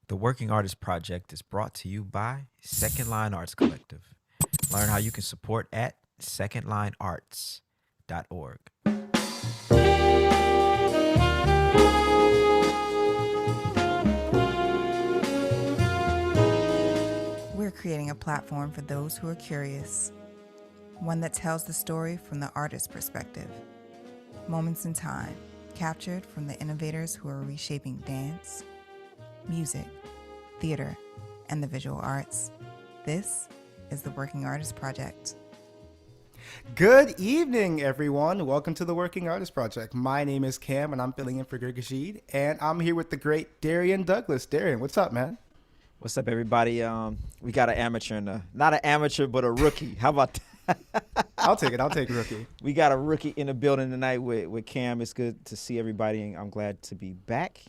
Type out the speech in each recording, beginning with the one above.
The Working Artist Project is brought to you by Second Line Arts Collective. Learn how you can support at secondlinearts.org. We're creating a platform for those who are curious, one that tells the story from the artist's perspective. Moments in time, captured from the innovators who are reshaping dance, music, theater, and the visual arts. This is the Working Artist Project. Good evening, everyone. Welcome to the Working Artist Project. My name is Cam, and I'm filling in for Gurgashid, and I'm here with the great Darrian Douglas. Darrian, what's up, man? What's up, everybody? We got an amateur, not an amateur, but a rookie. How about that? I'll take it. I'll take rookie. We got a rookie in the building tonight with Cam. It's good to see everybody, and I'm glad to be back.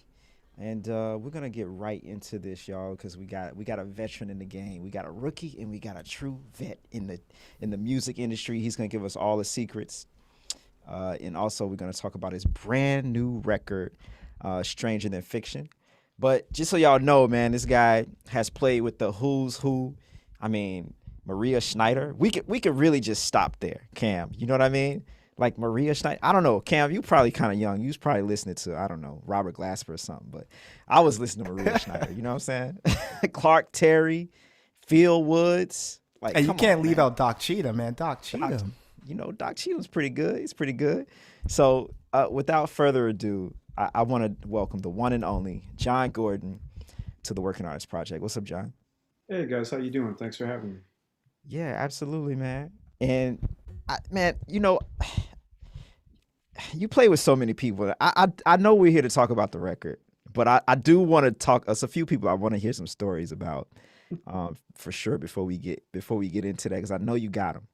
And we're gonna get right into this, y'all, because we got a veteran in the game. We got a rookie and we got a true vet in the music industry. He's gonna give us all the secrets, and also we're gonna talk about his brand new record, "Stranger Than Fiction." But just so y'all know, man, this guy has played with the who's who. I mean, Maria Schneider. We could really just stop there, Cam. You know what I mean? Like Maria Schneider. I don't know, Cam. You probably kind of young. You was probably listening to, I don't know, Robert Glasper or something. But I was listening to Maria Schneider. You know what I'm saying? Clark Terry, Phil Woods. Like, And you can't on, leave man. out Doc Cheatham, man. Doc Cheatham. Doc Cheatham's pretty good. He's pretty good. So without further ado, I want to welcome the one and only Jon Gordon to the Working Artist Project. What's up, John? Hey guys, how you doing? Thanks for having me. Yeah, absolutely, man. And man, you play with so many people. I know we're here to talk about the record, but I do want to talk. Us a few people I want to hear some stories about, for sure before we get into that, because I know you got them.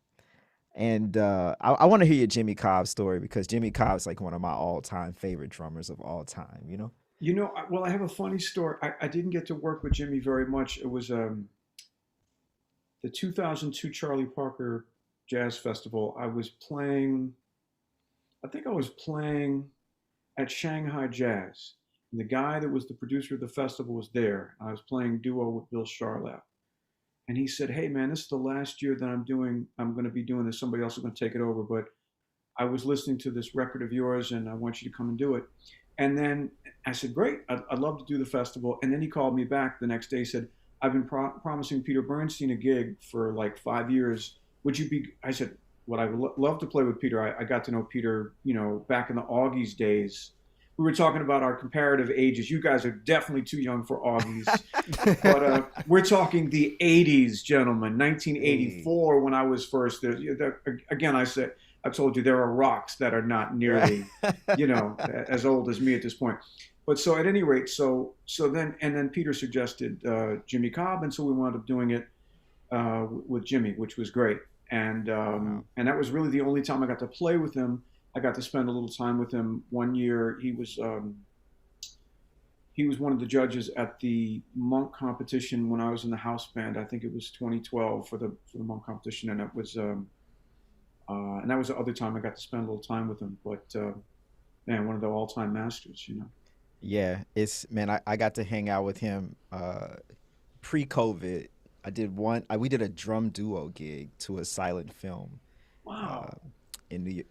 And I want to hear your Jimmy Cobb story, because Jimmy Cobb's like one of my all-time favorite drummers of all time. You know? Well, I have a funny story. I didn't get to work with Jimmy very much. It was the 2002 Charlie Parker Jazz Festival. I think I was playing at Shanghai Jazz. And the guy that was the producer of the festival was there. I was playing duo with Bill Charlap. And he said, "Hey man, this is the last year that I'm going to be doing this. Somebody else is going to take it over. But I was listening to this record of yours and I want you to come and do it." And then I said, "Great, I'd love to do the festival." And then he called me back the next day. He said, "I've been promising Peter Bernstein a gig for like 5 years. Would you be?" I said, "What I would love to play with Peter." I got to know Peter, back in the Augies days. We were talking about our comparative ages. You guys are definitely too young for Augies. But we're talking the 80s, gentlemen, 1984 when I was first there. Again, I told you there are rocks that are not nearly, as old as me at this point. But so at any rate, then Peter suggested Jimmy Cobb, and so we wound up doing it with Jimmy, which was great. And that was really the only time I got to play with him. I got to spend a little time with him one year. He was one of the judges at the Monk competition when I was in the house band. I think it was 2012 for the Monk competition, and that was the other time I got to spend a little time with him. But man, one of the all-time masters, Yeah, I got to hang out with him pre-COVID. We did a drum duo gig to a silent film. Wow.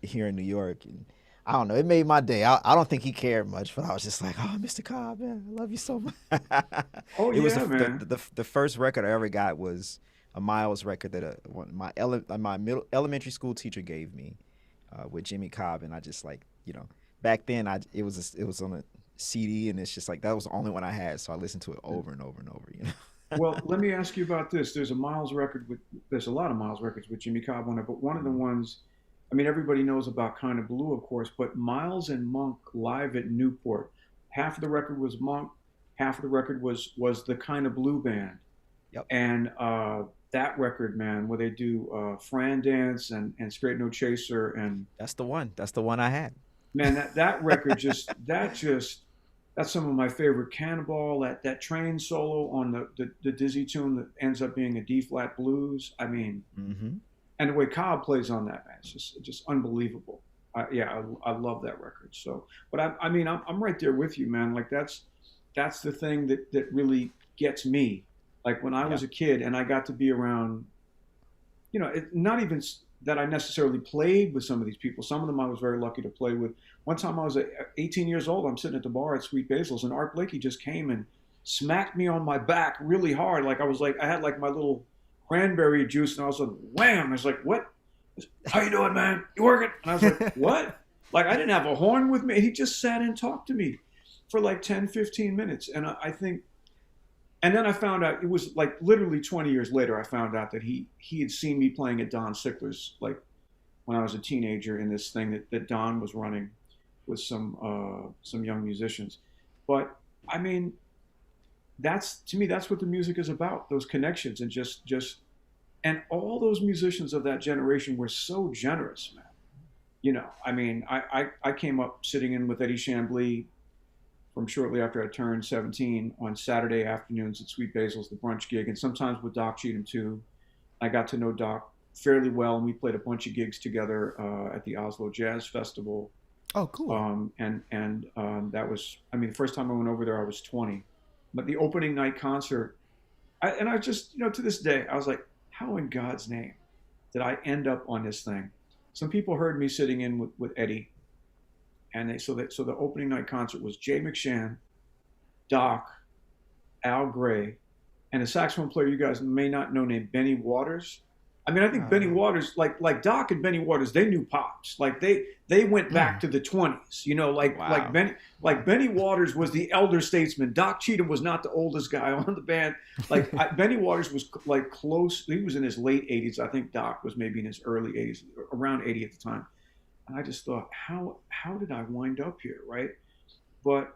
Here in New York, and I don't know, it made my day. I don't think he cared much, but I was just like, "Oh, Mr. Cobb, man, I love you so much." Oh, it was man. The first record I ever got was a Miles record that my elementary school teacher gave me, with Jimmy Cobb, and I just back then it was on a CD, and it's just like that was the only one I had, so I listened to it over and over and over. Well, let me ask you about this. There's a Miles record there's a lot of Miles records with Jimmy Cobb on it, but one of the ones, I mean, everybody knows about Kind of Blue, of course, but Miles and Monk live at Newport. Half of the record was Monk, half of the record was the Kind of Blue band. Yep. And that record, man, where they do Fran Dance and Straight No Chaser, and That's the one I had. man, that record that's some of my favorite. Cannonball, that train solo on the Dizzy tune that ends up being a D flat blues. I mean, and the way Cobb plays on that, man, it's just unbelievable. I love that record. So, but I'm right there with you, man. Like that's the thing that really gets me. Like when I was a kid and I got to be around, not even that I necessarily played with some of these people. Some of them I was very lucky to play with. One time I was 18 years old. I'm sitting at the bar at Sweet Basil's, and Art Blakey just came and smacked me on my back really hard. Like I had like my little cranberry juice, and I was like, wham! I was like, what? How you doing, man? You working? And I was like, what? Like I didn't have a horn with me. He just sat and talked to me for like 10, 15 minutes. And I think, and then I found out, it was like literally 20 years later, I found out that he had seen me playing at Don Sickler's, like when I was a teenager, in this thing that Don was running with some young musicians. But I mean, to me, that's what the music is about, those connections, and just, and all those musicians of that generation were so generous, man. I mean, I came up sitting in with Eddie Chambly from shortly after I turned 17 on Saturday afternoons at Sweet Basil's, the brunch gig, and sometimes with Doc Cheatham too. I got to know Doc fairly well, and we played a bunch of gigs together at the Oslo Jazz Festival. Oh, cool. That was, I mean, the first time I went over there, I was 20. But the opening night concert, I just, to this day, I was like, how in God's name did I end up on this thing? Some people heard me sitting in with Eddie. And so the opening night concert was Jay McShann, Doc, Al Gray, and a saxophone player you guys may not know named Benny Waters. I mean, I think Benny Waters, like Doc and Benny Waters, they knew pops. Like they went back to the 20s. Like Benny Waters was the elder statesman. Doc Cheatham was not the oldest guy on the band. Like Benny Waters was like close. He was in his late 80s. I think Doc was maybe in his early 80s, around 80 at the time. And I just thought, how did I wind up here, right? But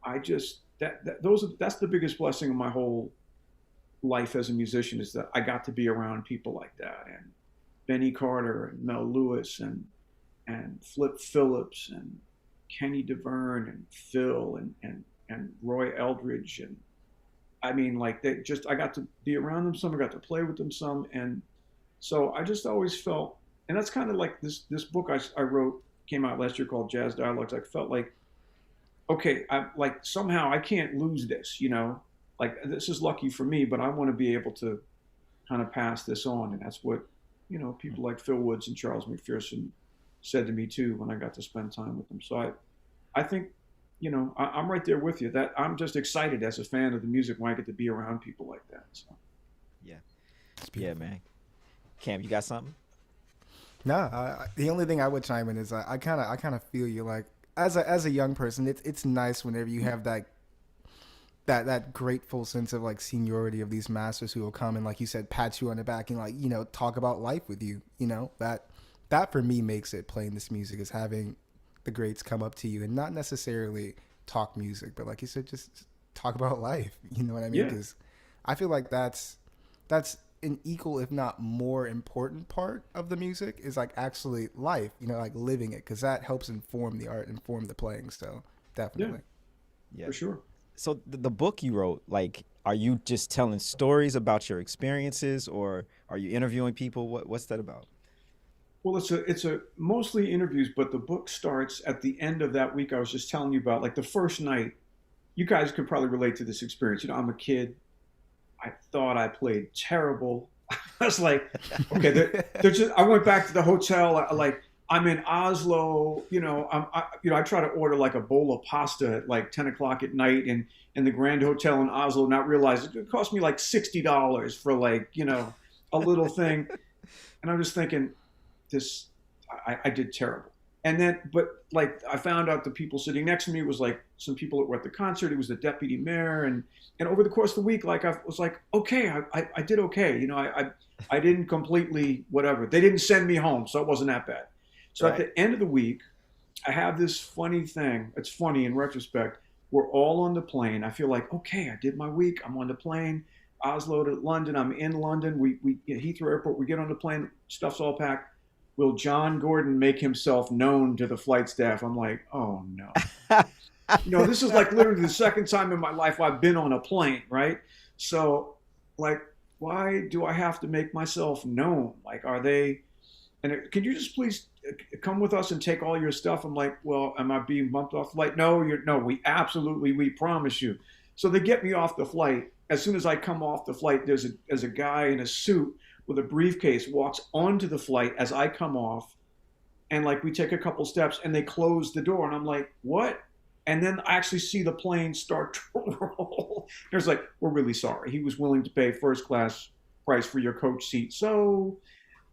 I just that's the biggest blessing of my whole life as a musician, is that I got to be around people like that, and Benny Carter and Mel Lewis and Flip Phillips and Kenny DeVerne and Phil and Roy Eldridge, and I mean, like I got to be around them some, I got to play with them some, and so I just always felt. And that's kind of like this book I wrote, came out last year, called Jazz Dialogues. I felt like, okay, somehow I can't lose this, like this is lucky for me, but I want to be able to kind of pass this on. And that's what, people like Phil Woods and Charles McPherson said to me too, when I got to spend time with them. So I think, I'm right there with you, that I'm just excited as a fan of the music when I get to be around people like that. So. Yeah, man. Cam, you got something? No, the only thing I would chime in is I kind of feel you. Like as a young person, it's nice whenever you have that grateful sense of like seniority of these masters who will come and, like you said, pat you on the back and like talk about life with you. That for me makes it, playing this music, is having the greats come up to you and not necessarily talk music, but like you said, just talk about life. You know what I mean? Because I feel like that's an equal, if not more important part of the music, is like actually life, like living it, because that helps inform the art, inform the playing. So definitely. Yeah, for sure. So the book you wrote, like, are you just telling stories about your experiences, or are you interviewing people? What's that about? Well, it's a mostly interviews, but the book starts at the end of that week I was just telling you about. Like the first night, you guys could probably relate to this experience. I'm a kid. I thought I played terrible. I was like, okay, they're just. I went back to the hotel. I'm in Oslo. I try to order like a bowl of pasta at like 10 o'clock at night in the Grand Hotel in Oslo, not realize it cost me like $60 for like a little thing, and I'm just thinking, I did terrible. And then, but like I found out the people sitting next to me was like some people that were at the concert. It was the deputy mayor, and over the course of the week, like I was like, okay, I did okay. I didn't completely whatever. They didn't send me home, so it wasn't that bad. So At the end of the week, I have this funny thing. It's funny in retrospect. We're all on the plane. I feel like, okay, I did my week. I'm on the plane, Oslo to London. I'm in London. We Heathrow Airport. We get on the plane. Stuff's all packed. Will Jon Gordon make himself known to the flight staff? I'm like, oh no. This is like literally the second time in my life I've been on a plane, right? So like, why do I have to make myself known? Like, are they, could you just please come with us and take all your stuff? I'm like, well, am I being bumped off the flight? No, we promise you. So they get me off the flight. As soon as I come off the flight, there's a guy in a suit with a briefcase walks onto the flight as I come off. And like we take a couple steps and they close the door. And I'm like, what? And then I actually see the plane start to roll. There's like, we're really sorry. He was willing to pay first class price for your coach seat. So,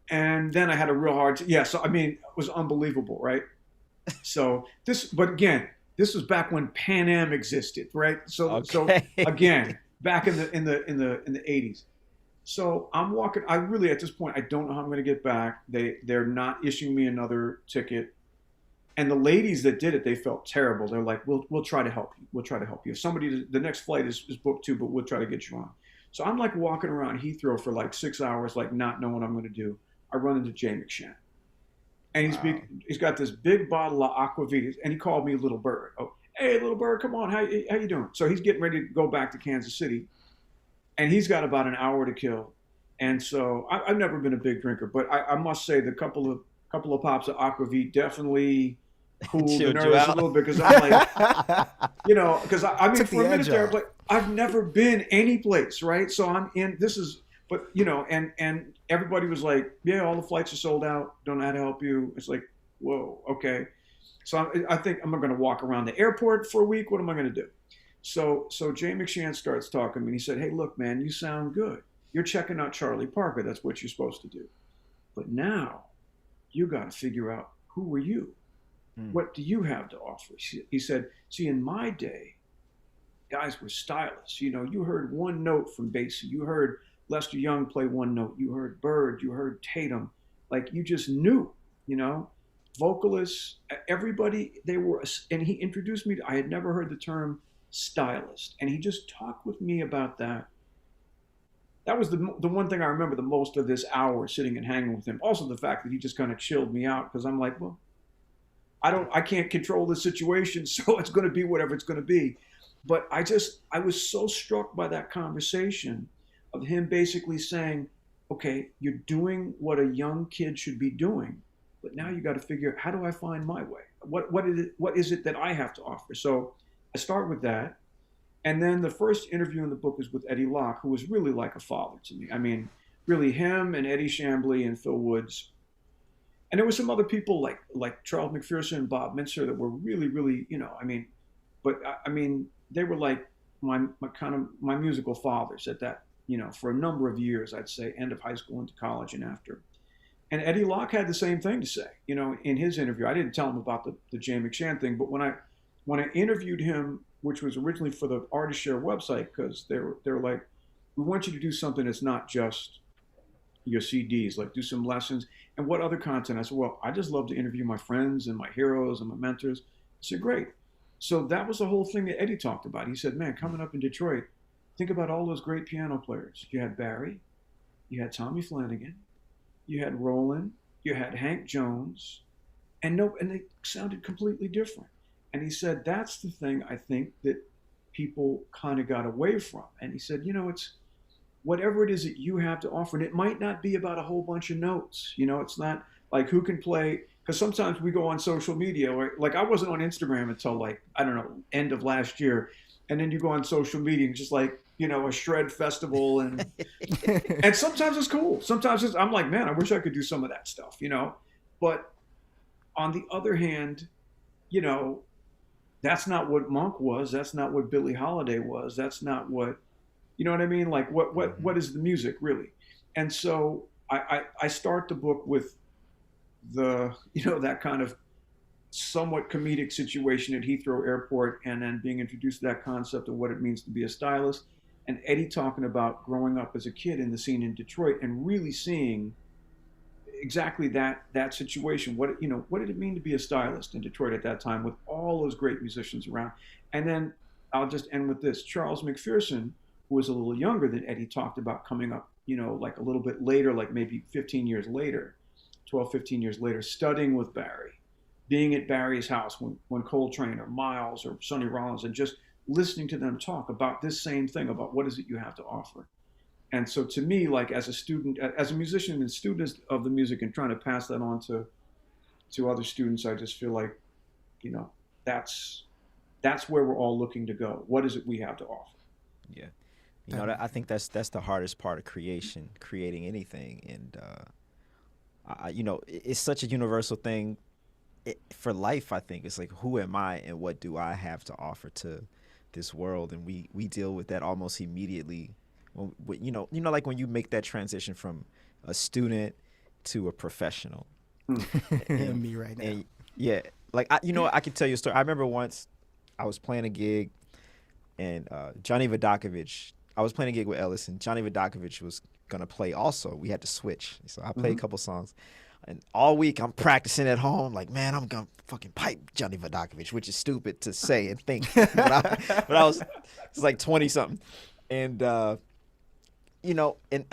and then I had a real hard, so I mean, it was unbelievable, right? So but again, this was back when Pan Am existed, right? So again, back in the 80s. So I'm walking. I really, at this point, I don't know how I'm going to get back. They're not issuing me another ticket. And the ladies that did it, they felt terrible. They're like, we'll try to help you. We'll try to help you. If somebody, the next flight is booked too, but we'll try to get you on. So I'm like walking around Heathrow for like 6 hours, like not knowing what I'm going to do. I run into Jay McShann. And he's got this big bottle of Aquavit, and he called me Little Bird. Oh, hey, Little Bird, come on, how you doing? So he's getting ready to go back to Kansas City, and he's got about an hour to kill. And so I've never been a big drinker, but I must say the couple of pops of Aquavit definitely cooled the nerves a little bit, because I'm like, because I mean, for a minute there, like I've never been any place, right? So I'm in. But and everybody was like, yeah, all the flights are sold out. Don't know how to help you. It's like, whoa, okay. So I think I'm going to walk around the airport for a week. What am I going to do? So Jay McShann starts talking to me. He said, hey, look, man, you sound good. You're checking out Charlie Parker. That's what you're supposed to do. But now you got to figure out, who are you? What do you have to offer? He said, see, in my day, guys were stylists. You heard one note from Basie. You heard Lester Young play one note. You heard Bird. You heard Tatum. Like, you just knew, vocalists, everybody, and he introduced me I had never heard the term stylist. And he just talked with me about that. That was the one thing I remember the most of this hour sitting and hanging with him. Also the fact that he just kind of chilled me out, because I'm like, well, I can't control the situation, so it's going to be whatever it's going to be. But I was so struck by that conversation of him basically saying, okay, you're doing what a young kid should be doing, but now you got to figure out, how do I find my way? What is it that I have to offer? So I start with that. And then the first interview in the book is with Eddie Locke, who was really like a father to me. I mean, really him and Eddie Chambly and Phil Woods. And there were some other people like Charles McPherson and Bob Mintzer that were really, really, they were like my musical fathers at that, for a number of years, I'd say, end of high school into college and after. And Eddie Locke had the same thing to say, in his interview. I didn't tell him about the Jay McShann thing, but when I interviewed him, which was originally for the Artist Share website, because they were like, we want you to do something that's not just your CDs, like do some lessons. And what other content? I said, well, I just love to interview my friends and my heroes and my mentors. I said, great. So that was the whole thing that Eddie talked about. He said, man, coming up in Detroit, think about all those great piano players. You had Barry, you had Tommy Flanagan, you had Roland, you had Hank Jones, and they sounded completely different. And he said, that's the thing I think that people kind of got away from. And he said, it's whatever it is that you have to offer. And it might not be about a whole bunch of notes. It's not like who can play, because sometimes we go on social media, or like I wasn't on Instagram until end of last year. And then you go on social media and just like, a shred festival. And and sometimes it's cool. Sometimes I'm like, man, I wish I could do some of that stuff, But on the other hand, that's not what Monk was. That's not what Billie Holiday was. That's not what, you know what I mean? Like what is the music really? And so I start the book with that kind of somewhat comedic situation at Heathrow Airport, and then being introduced to that concept of what it means to be a stylist, and Eddie talking about growing up as a kid in the scene in Detroit and really seeing exactly that situation. What did it mean to be a stylist in Detroit at that time with all those great musicians around? And then I'll just end with this. Charles McPherson, who was a little younger than Eddie, talked about coming up, like a little bit later, like maybe 15 years later, 12, 15 years later, studying with Barry, being at Barry's house when Coltrane or Miles or Sonny Rollins, and just listening to them talk about this same thing, about what is it you have to offer. And so to me, like as a student, as a musician and student of the music, and trying to pass that on to other students, I just feel like, that's that's where we're all looking to go. What is it we have to offer? Yeah. I think that's the hardest part of creating anything. And it's such a universal thing for life. I think it's like, who am I and what do I have to offer to this world? And we deal with that almost immediately. When like when you make that transition from a student to a professional. And me right now. And yeah, like I can tell you a story. I remember once I was playing a gig, and Johnny Vodakovich. I was playing a gig with Ellis, and Johnny Vodakovich was gonna play also. We had to switch, so I played a couple songs. And all week I'm practicing at home, like, man, I'm gonna fucking pipe Johnny Vodakovich, which is stupid to say and think. but I was like 20 something, and and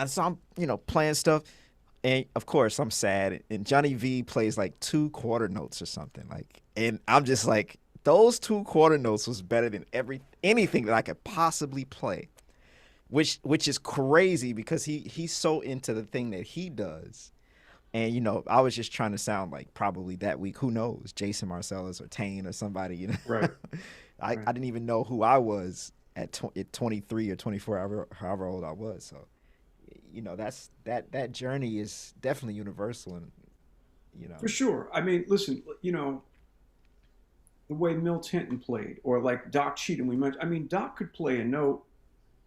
so I'm playing stuff, and of course I'm sad. And Johnny V plays like 2 quarter notes or something, like, and I'm just like, those 2 quarter notes was better than anything that I could possibly play. Which is crazy because he's so into the thing that he does. And, I was just trying to sound like probably that week, who knows, Jason Marcellus or Tane or somebody, Right. I didn't even know who I was at 23 or 24, however old I was. So, that journey is definitely universal. And, For sure. I mean, listen, the way Milt Hinton played, or like Doc Cheatham, we mentioned, I mean, Doc could play a note,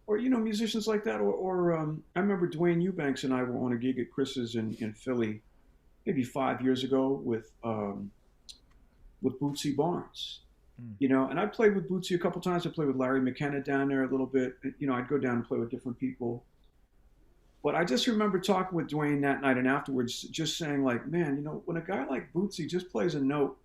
or musicians like that, or I remember Dwayne Eubanks and I were on a gig at Chris's in Philly, maybe 5 years ago with Bootsy Barnes, and I played with Bootsy a couple times. I played with Larry McKenna down there a little bit. I'd go down and play with different people, but I just remember talking with Dwayne that night and afterwards, just saying like, man, when a guy like Bootsy just plays a note,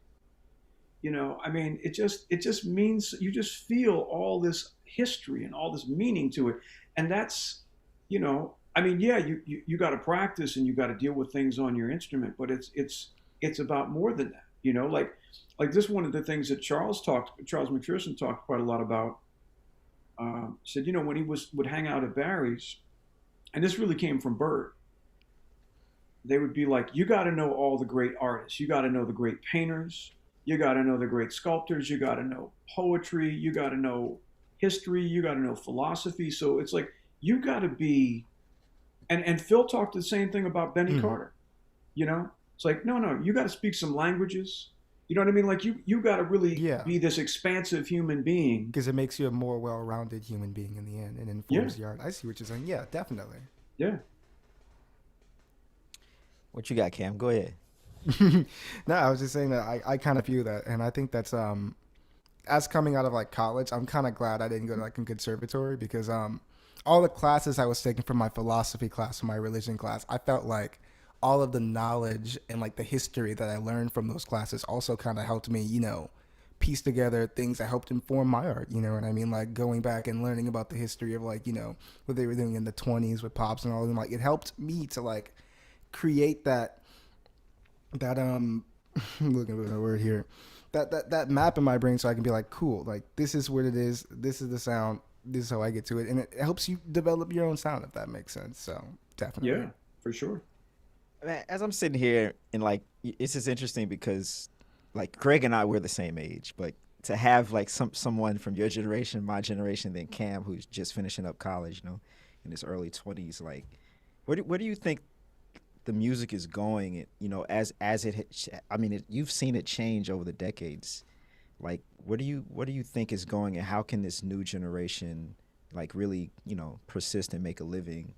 I mean, it just means you just feel all this history and all this meaning to it. And that's, I mean, yeah, you got to practice and you got to deal with things on your instrument, but it's about more than that, like this, one of the things that Charles McPherson talked quite a lot about, said, when he would hang out at Barry's, and this really came from Bird, they would be like, you got to know all the great artists. You got to know the great painters. You got to know the great sculptors. You got to know poetry. You got to know history. You got to know philosophy. So it's like, you got to be, and Phil talked the same thing about Benny Carter. It's like, no, you got to speak some languages. You know what I mean? Like you got to really be this expansive human being. Because it makes you a more well-rounded human being in the end and informs the art. I see what you're saying. Yeah, definitely. Yeah. What you got, Cam? Go ahead. No, I was just saying that I kind of feel that, and I think that's as coming out of like college, I'm kind of glad I didn't go to like a conservatory, because all the classes I was taking from my philosophy class and my religion class, I felt like all of the knowledge and like the history that I learned from those classes also kind of helped me, piece together things that helped inform my art. You know what I mean? Like going back and learning about the history of like, what they were doing in the 20s with Pops and all of them. Like it helped me to like create that I'm looking for the word here, that map in my brain, so I can be like, cool, like this is what it is, this is the sound, this is how I get to it, and it helps you develop your own sound, if that makes sense. So definitely. Yeah, for sure. Man, as I'm sitting here, and like, it's just interesting because like Greg and I, we're the same age, but to have like someone from your generation, my generation, then Cam, who's just finishing up college, in his early 20s, like where do you think the music is going, as you've seen it change over the decades. Like, what do you think is going, and how can this new generation like really, persist and make a living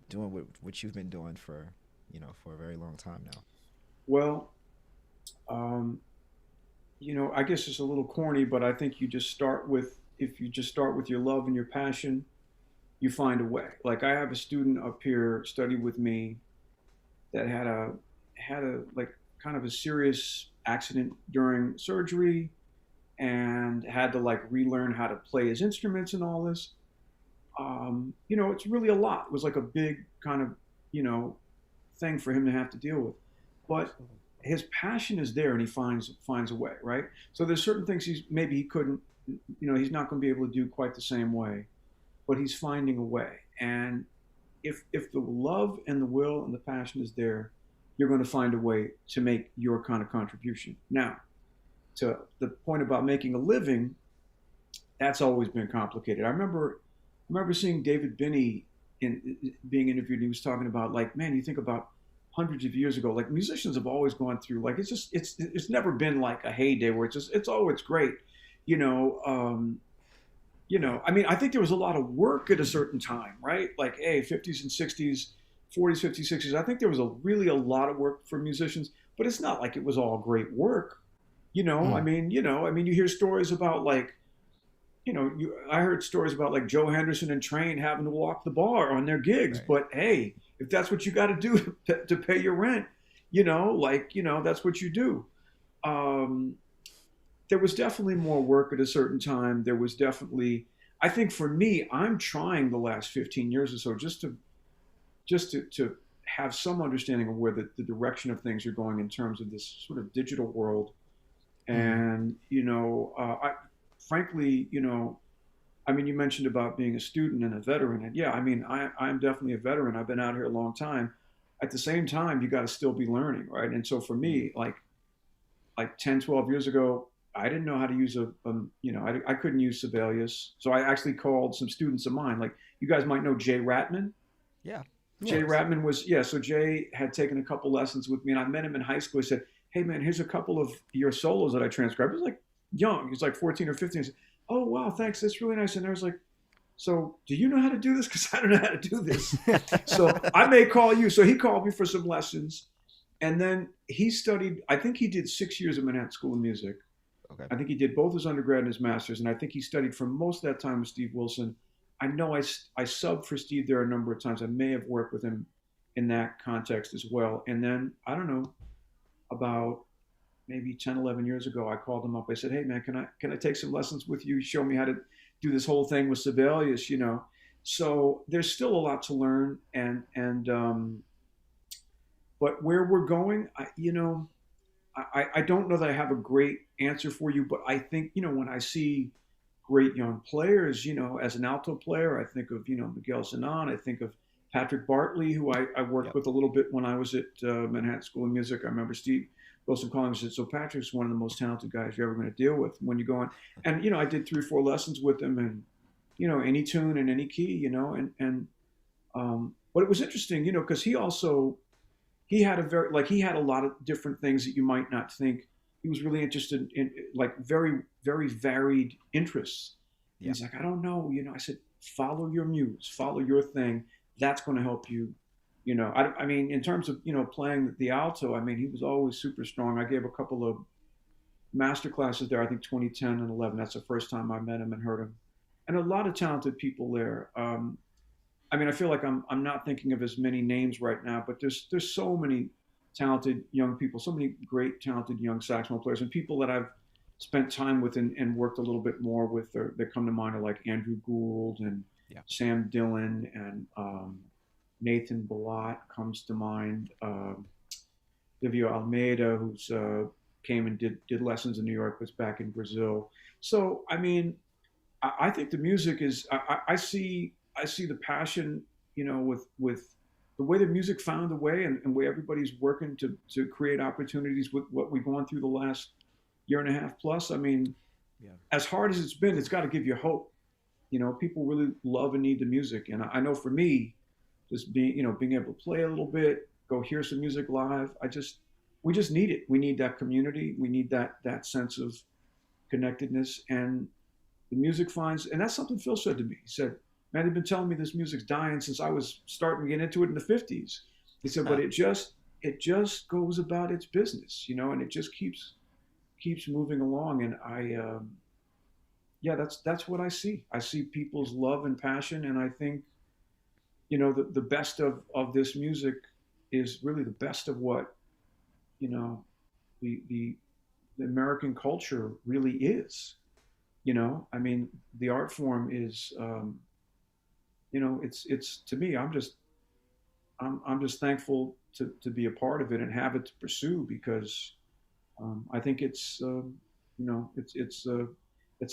doing what you've been doing for a very long time now? Well, I guess it's a little corny, but I think if you just start with your love and your passion, you find a way. Like I have a student up here study with me that had a like kind of a serious accident during surgery and had to like relearn how to play his instruments and all this. It's really a lot. It was like a big kind of, thing for him to have to deal with. But his passion is there and he finds a way, right? So there's certain things he couldn't, he's not going to be able to do quite the same way, but he's finding a way. And if the love and the will and the passion is there, you're going to find a way to make your kind of contribution. Now, to the point about making a living, that's always been complicated. I remember seeing David Binney in being interviewed. And he was talking about, like, man, you think about hundreds of years ago, like musicians have always gone through, like, it's never been like a heyday where it's always great, you know. I mean, I think there was a lot of work at a certain time, right? Like, hey, 50s and 60s, 40s, 50s, 60s. I think there was really a lot of work for musicians, but it's not like it was all great work. Mm, I mean, you hear stories about, like, I heard stories about, like, Joe Henderson and Train having to walk the bar on their gigs. Right. But hey, if that's what you got to do to pay your rent, that's what you do. Um, there was definitely more work at a certain time. There was definitely, I think for me, I'm trying the last 15 years or so just to have some understanding of where the direction of things are going in terms of this sort of digital world. mm, And, I frankly, I mean, you mentioned about being a student and a veteran. And yeah, I mean, I'm definitely a veteran. I've been out here a long time. At the same time, you got to still be learning, right? And so for Mm. me, like 10, 12 years ago, I didn't know how to use I couldn't use Sibelius. So I actually called some students of mine. Like, you guys might know Jay Ratman. Yeah, of yeah. Jay course. Ratman was, yeah, so Jay had taken a couple lessons with me, and I met him in high school. He said, hey, man, here's a couple of your solos that I transcribed. He was like young. He's like 14 or 15. He said, oh, wow, thanks. That's really nice. And I was like, so do you know how to do this? Because I don't know how to do this. So I may call you. So he called me for some lessons. And then he studied, I think he did 6 years at Manhattan School of Music. Okay. I think he did both his undergrad and his master's. And I think he studied for most of that time with Steve Wilson. I know I subbed for Steve there a number of times. I may have worked with him in that context as well. And then, I don't know, about maybe 10, 11 years ago, I called him up. I said, hey, man, can I take some lessons with you? Show me how to do this whole thing with Sibelius. So there's still a lot to learn. But where we're going, I don't know that I have a great answer for you, but I think, when I see great young players, as an alto player, I think of, Miguel Zanon. I think of Patrick Bartley, who I worked Yep. with a little bit when I was at Manhattan School of Music. I remember Steve Wilson calling me and said, so Patrick's one of the most talented guys you're ever going to deal with when you go on. And, I did 3 or 4 lessons with him, and, any tune and any key, but it was interesting, because he had he had a lot of different things that you might not think. He was really interested in, like, very, very varied interests. And Yeah. he's like, I don't know, I said, follow your muse, follow your thing. That's going to help you. I mean, in terms of, playing the alto, I mean, he was always super strong. I gave a couple of master classes there, I think 2010 and 11. That's the first time I met him and heard him. And a lot of talented people there. I mean, I feel like I'm not thinking of as many names right now, but there's so many talented young people, so many great talented young saxophone players, and people that I've spent time with and worked a little bit more with. That come to mind are like Andrew Gould and Yeah. Sam Dillon and Nathan Balat comes to mind. Livio Almeida, who's came and did lessons in New York, was back in Brazil. So I mean, I think the music is. I see the passion, with the way the music found a way, and way everybody's working to create opportunities with what we've gone through the last year and a half plus. I mean, Yeah. as hard as it's been, it's got to give you hope. People really love and need the music, and I know for me, just being able to play a little bit, go hear some music live. We just need it. We need that community. We need that sense of connectedness, and the music finds, and that's something Phil said to me. He said, man, they've been telling me this music's dying since I was starting to get into it in the 50s. He said, but Huh. it just goes about its business, and it just keeps moving along. And yeah, that's what I see. I see people's love and passion, and I think, the best of this music is really the best of what, you know, the the the American culture really is. I mean, the art form is, it's to me. I'm just thankful to be a part of it and have it to pursue, because I think it's a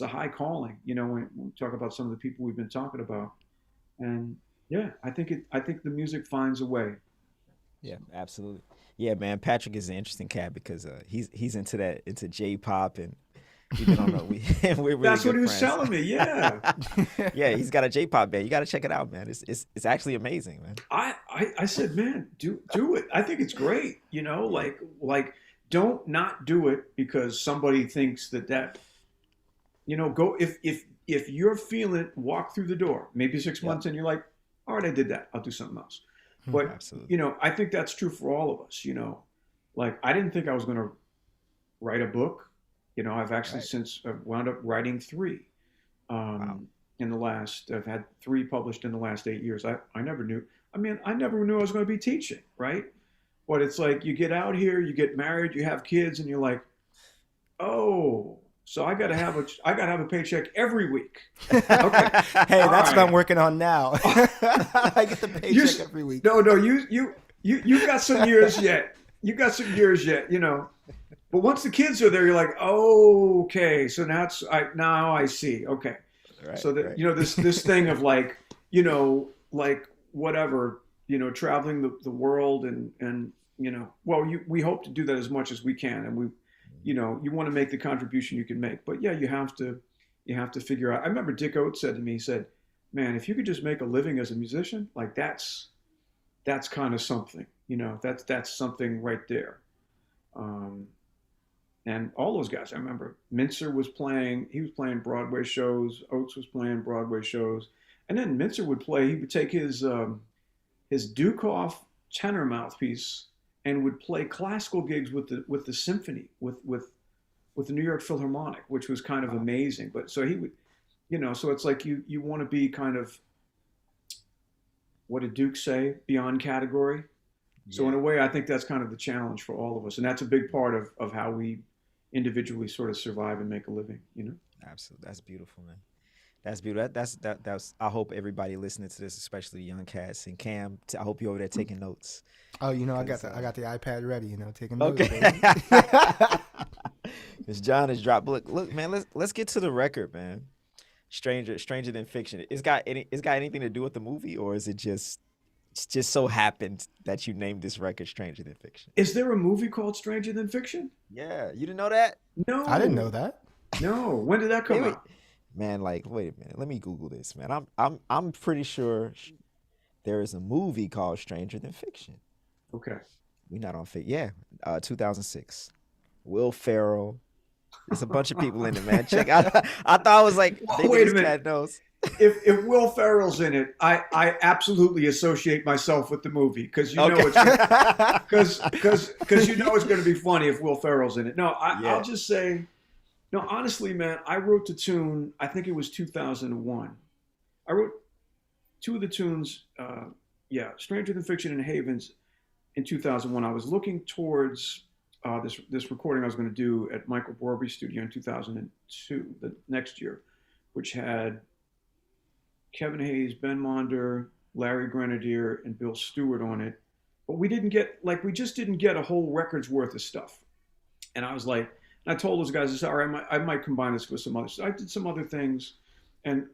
high calling. When we talk about some of the people we've been talking about, and yeah, I think the music finds a way. Yeah, absolutely. Yeah, man, Patrick is an interesting cat because he's into J-pop, and we've been on we're really That's what good he was friends. telling me. Yeah. Yeah, he's got a J-pop band. You got to check it out, man. It's actually amazing, man. I said, man, do it. I think it's great. Like don't not do it because somebody thinks that go if you're feeling it, walk through the door. Maybe 6 months and you're like, all right, I did that. I'll do something else. But Absolutely. I think that's true for all of us. Like I didn't think I was going to write a book. I've actually since wound up writing 3. Wow. I've had 3 published in the last 8 years. I never knew. I never knew I was going to be teaching, right? But it's like you get out here, you get married, you have kids, and you're like, oh, so I got to have a paycheck every week. Okay. Hey, All that's what right. I'm working on now. I get the paycheck every week. No, you got some years yet. You got some years yet, But once the kids are there, you're like, oh, okay. So now I see. Okay. Right, So that right. this thing of like whatever, traveling the world and we hope to do that as much as we can, and we you want to make the contribution you can make, but yeah, you have to figure out. I remember Dick Oates said to me, he said, man, if you could just make a living as a musician, like that's kind of something, that's something right there. And all those guys, I remember Mincer was playing Broadway shows, Oates was playing Broadway shows, and then Mincer he would take his Dukoff tenor mouthpiece and would play classical gigs with the symphony, with the New York Philharmonic, which was kind of amazing. But so he would, so it's like you want to be kind of, what did Duke say, beyond category? So in a way, I think that's kind of the challenge for all of us. And that's a big part of how we individually sort of survive and make a living, Absolutely. That's beautiful, man. That's beautiful. That's. I hope everybody listening to this, especially young cats and Cam. I hope you're over there taking notes. Oh, I got the iPad ready, taking notes. Okay. Because John has dropped. Look, man. Let's get to the record, man. Stranger Than Fiction. It's got anything to do with the movie, or is it just so happened that you named this record Stranger Than Fiction? Is there a movie called Stranger Than Fiction? Yeah, you didn't know that? No, I didn't know that. No, when did that come out? Man, like, wait a minute. Let me Google this, man. I'm pretty sure there is a movie called Stranger Than Fiction. Okay. We're not on fit. Yeah, 2006. Will Ferrell. There's a bunch of people in it, man. Check. I thought I was like, maybe Wait a this minute. cat knows. If Will Ferrell's in it, I absolutely associate myself with the movie because it's because it's going to be funny if Will Ferrell's in it. No, I'll just say, no, honestly, man, I wrote the tune. I think it was 2001. I wrote 2 of the tunes. Stranger Than Fiction and Havens in 2001. I was looking towards this recording I was going to do at Michael Borby's studio in 2002, the next year, which had Kevin Hayes, Ben Monder, Larry Grenadier, and Bill Stewart on it. But we just didn't get a whole record's worth of stuff. And I was like, and I told those guys, I said, all right, I might combine this with some other stuff. I did some other things. And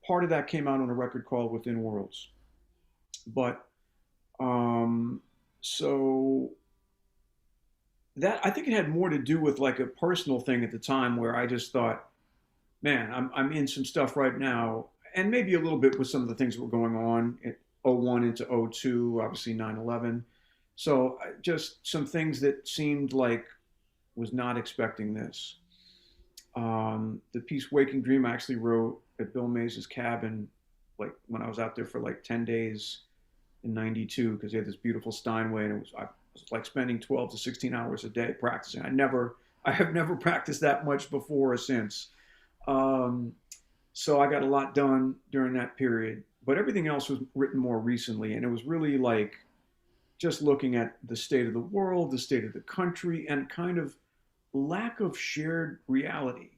part of that came out on a record called Within Worlds. But, so that, I think it had more to do with like a personal thing at the time where I just thought, man, I'm in some stuff right now. And maybe a little bit with some of the things that were going on in 01 into 02, obviously 9/11. So just some things that seemed like was not expecting this. The piece Waking Dream I actually wrote at Bill Mays' cabin, like when I was out there for like 10 days in 92, because he had this beautiful Steinway, and I was like spending 12 to 16 hours a day practicing. I have never practiced that much before or since. So I got a lot done during that period, but everything else was written more recently. And it was really like just looking at the state of the world, the state of the country, and kind of lack of shared reality,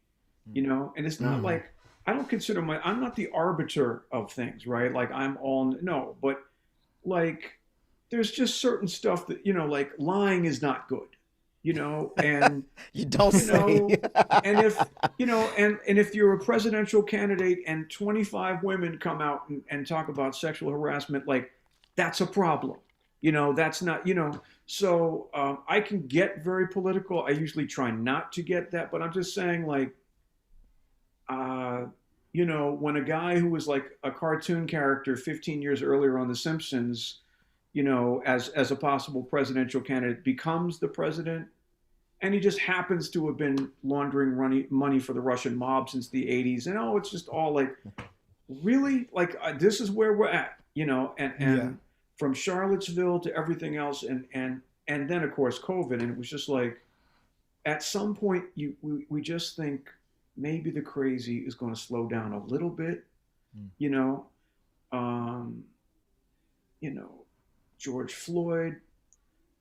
and it's not like, I don't consider I'm not the arbiter of things, right? Like no, but like, there's just certain stuff that, like lying is not good. And you don't say. and if and if you're a presidential candidate and 25 women come out and talk about sexual harassment, like that's a problem. That's not, So I can get very political. I usually try not to get that, but I'm just saying, like, uh, when a guy who was like a cartoon character 15 years earlier on The Simpsons, as a possible presidential candidate, becomes the president, and he just happens to have been laundering money for the Russian mob since the 80s, and it's just all like, really, like, this is where we're at, and from Charlottesville to everything else, and then of course COVID, and it was just like, at some point we just think maybe the crazy is going to slow down a little bit, you know, um, George Floyd.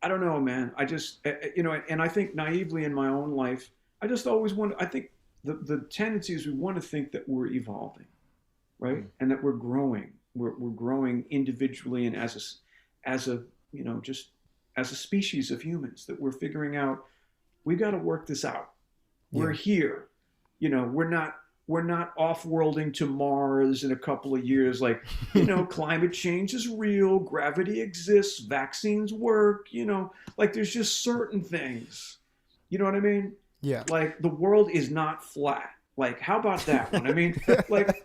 I don't know, man. I just, and I think naively in my own life, I just always want. I think the tendency is we want to think that we're evolving, right, and that we're growing. We're growing individually and as a just as a species of humans, that we're figuring out we got to work this out. We're here. We're not off-worlding to Mars in a couple of years. Like, climate change is real. Gravity exists. Vaccines work. Like, there's just certain things. You know what I mean? Yeah. Like, the world is not flat. Like, how about that one? I mean, like,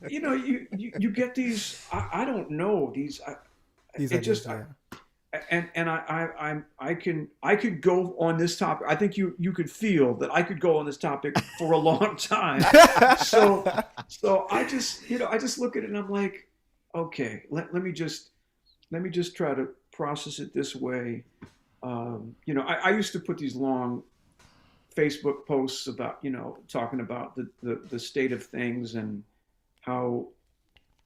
you get these. I don't know these. These it ideas, just. And I could go on this topic. I think you could feel that I could go on this topic for a long time. So I just look at it and I'm like, okay, let me just try to process it this way. I used to put these long Facebook posts about, talking about the state of things and how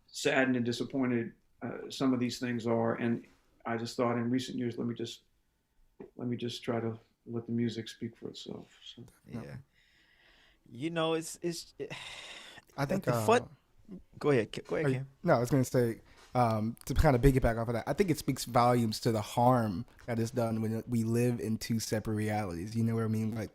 saddened and disappointed some of these things are. And I just thought in recent years, let me just try to let the music speak for itself. So, yeah, I think the fun. Go ahead, Cam. No, I was going to say, to kind of piggyback off of that, I think it speaks volumes to the harm that is done when we live in two separate realities. You know what I mean? Like,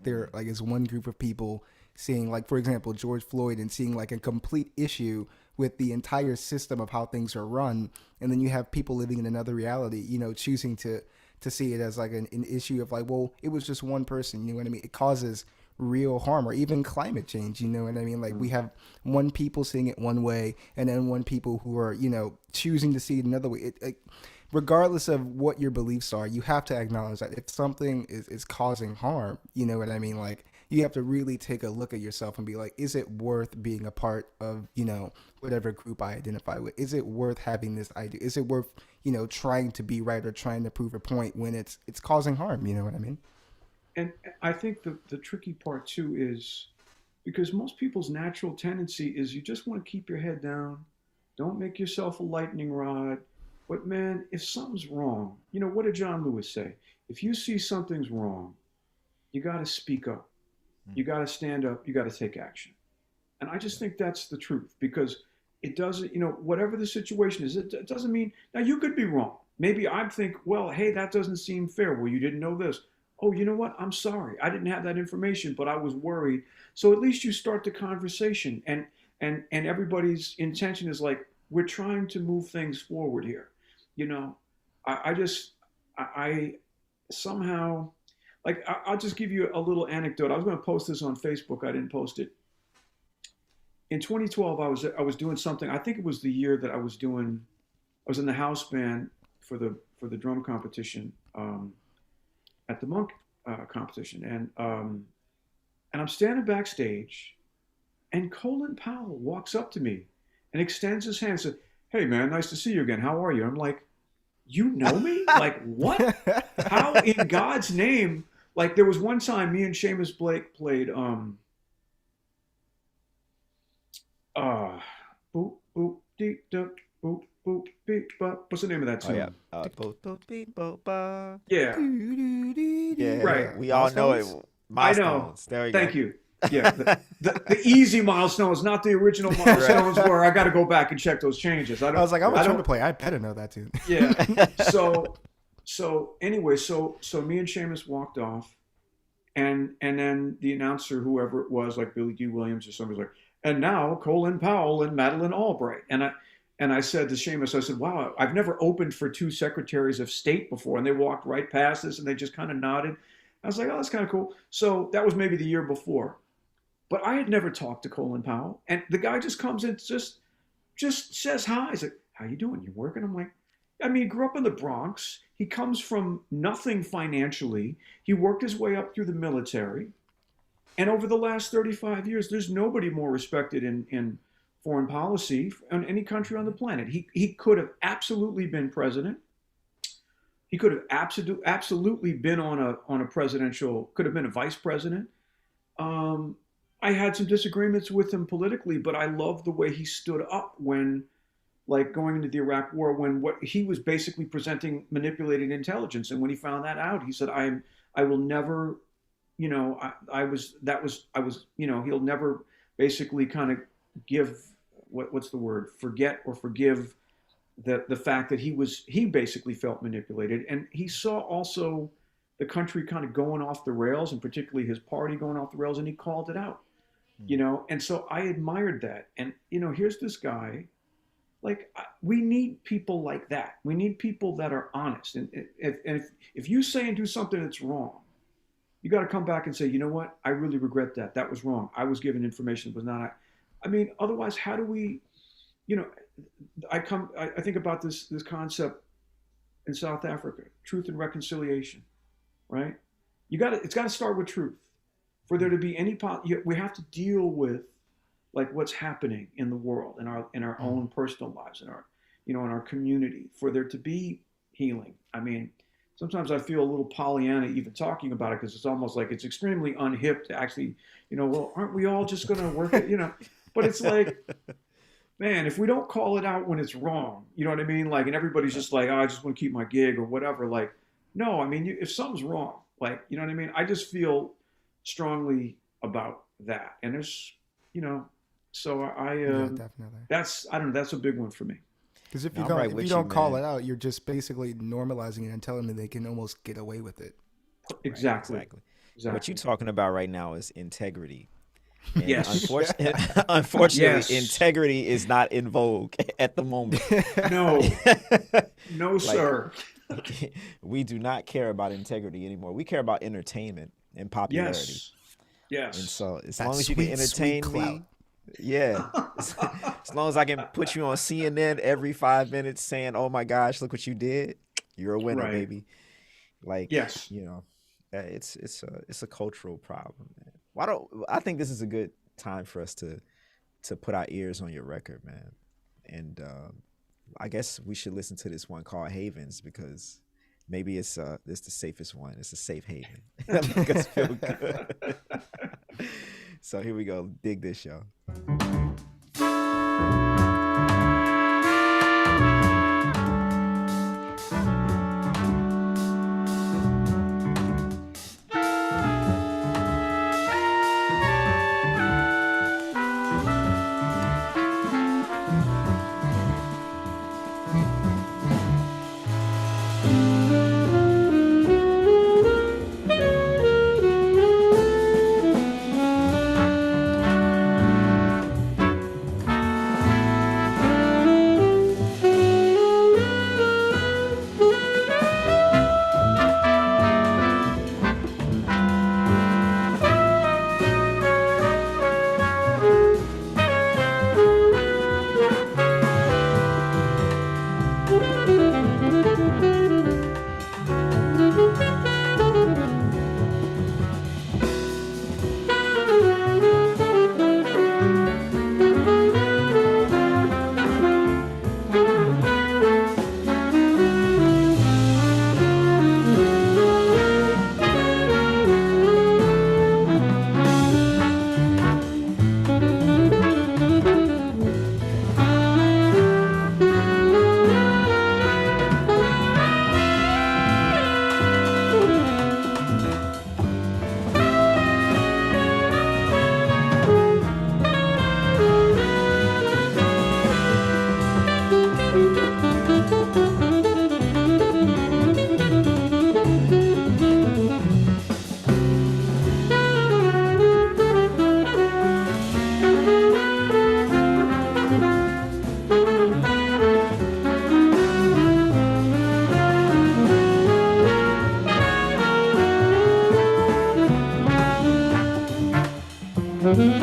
is one group of people seeing, like, for example, George Floyd, and seeing like a complete issue with the entire system of how things are run, and then you have people living in another reality, choosing to see it as like an issue of like, well, it was just one person, you know what I mean? It causes real harm. Or even climate change, you know what I mean? Like, we have one people seeing it one way, and then one people who are, choosing to see it another way. Regardless of what your beliefs are, you have to acknowledge that if something is causing harm, you know what I mean? Like, you have to really take a look at yourself and be like, is it worth being a part of, whatever group I identify with? Is it worth having this idea? Is it worth, trying to be right or trying to prove a point when it's causing harm? You know what I mean? and I think the tricky part too is because most people's natural tendency is you just want to keep your head down, don't make yourself a lightning rod. But man, if something's wrong, what did John Lewis say? If you see something's wrong, you got to speak up. You got to stand up. You got to take action. And I just think that's the truth, because it doesn't, whatever the situation is, it doesn't mean, now you could be wrong. Maybe I think, well, hey, that doesn't seem fair. Well, you didn't know this. Oh, you know what? I'm sorry. I didn't have that information, but I was worried. So at least you start the conversation, and everybody's intention is like, we're trying to move things forward here. I somehow, like, I'll just give you a little anecdote. I was going to post this on Facebook. I didn't post it. In 2012, I was doing something. I think it was the year that I was in the house band for the drum competition at the Monk competition, and I'm standing backstage, and Colin Powell walks up to me and extends his hand and says, "Hey man, nice to see you again. How are you?" I'm like, "You know me? Like, what? How in God's name?" Like, there was one time me and Seamus Blake played boop boop deep dup boop boop beep bop. What's the name of that tune? Oh yeah, boop, boop, beep, boop, ba. Yeah. Yeah, Right. We all know it. I know. Milestones. There we Thank go. you. Yeah, the easy milestones, not the original milestones where I got to go back and check those changes. I was like, I'm a trumpet player. I better know that tune. Yeah. So anyway, so me and Seamus walked off, and then the announcer, whoever it was, like Billy D. Williams or somebody, was like, "And now Colin Powell and Madeline Albright." And And I said to Seamus, I said, wow, I've never opened for two secretaries of state before. And they walked right past us and they just kind of nodded. I was like, oh, that's kind of cool. So that was maybe the year before. But I had never talked to Colin Powell. And the guy just comes in, just says hi. He's like, how you doing? You working? I'm like, I mean, he grew up in the Bronx. He comes from nothing financially. He worked his way up through the military. And over the last 35 years, there's nobody more respected in foreign policy in any country on the planet. He could have absolutely been president. He could have absolutely been on a presidential, could have been a vice president. I had some disagreements with him politically, but I love the way he stood up when, like, going into the Iraq War, when what he was basically presenting manipulated intelligence. And when he found that out, he said, I will never, you know, you know, he'll never basically kind of give, what's the word, forget or forgive the fact that he basically felt manipulated. And he saw also the country kind of going off the rails, and particularly his party going off the rails, and he called it out, you know. And so I admired that. And, you know, here's this guy, like, we need people like that. We need people that are honest. And if you say and do something that's wrong, you got to come back and say, you know what, I really regret that. That was wrong. I was given information that was not. I mean, otherwise, how do we, you know, I think about this concept in South Africa, truth and reconciliation, right? It's got to start with truth. For there to be any, we have to deal with, like, what's happening in the world, in our own personal lives, in our community, for there to be healing. I mean, sometimes I feel a little Pollyanna even talking about it, because it's almost like it's extremely unhip to actually, you know, well, aren't we all just going to work it, you know? But it's like, man, if we don't call it out when it's wrong, you know what I mean? Like, and everybody's just like, oh, I just want to keep my gig or whatever. Like, no, I mean, if something's wrong, like, you know what I mean? I just feel strongly about that. And there's, you know, so yeah, definitely. That's a big one for me. Because if you don't call it out, you're just basically normalizing it and telling them they can almost get away with it. Exactly. Right, exactly. What you're talking about right now is integrity. And yes. Unfortunately, yes. integrity is not in vogue at the moment. No, sir. We do not care about integrity anymore. We care about entertainment and popularity. Yes. And so as long as you can entertain me, yeah. As long as I can put you on CNN every 5 minutes saying, "Oh my gosh, look what you did," you're a winner, right. baby. Like, yes, you know, it's a cultural problem, man. I think this is a good time for us to put our ears on your record, man. And I guess we should listen to this one called Havens, because maybe it's the safest one. It's a safe haven. Make us feel good. So here we go. Dig this, y'all. All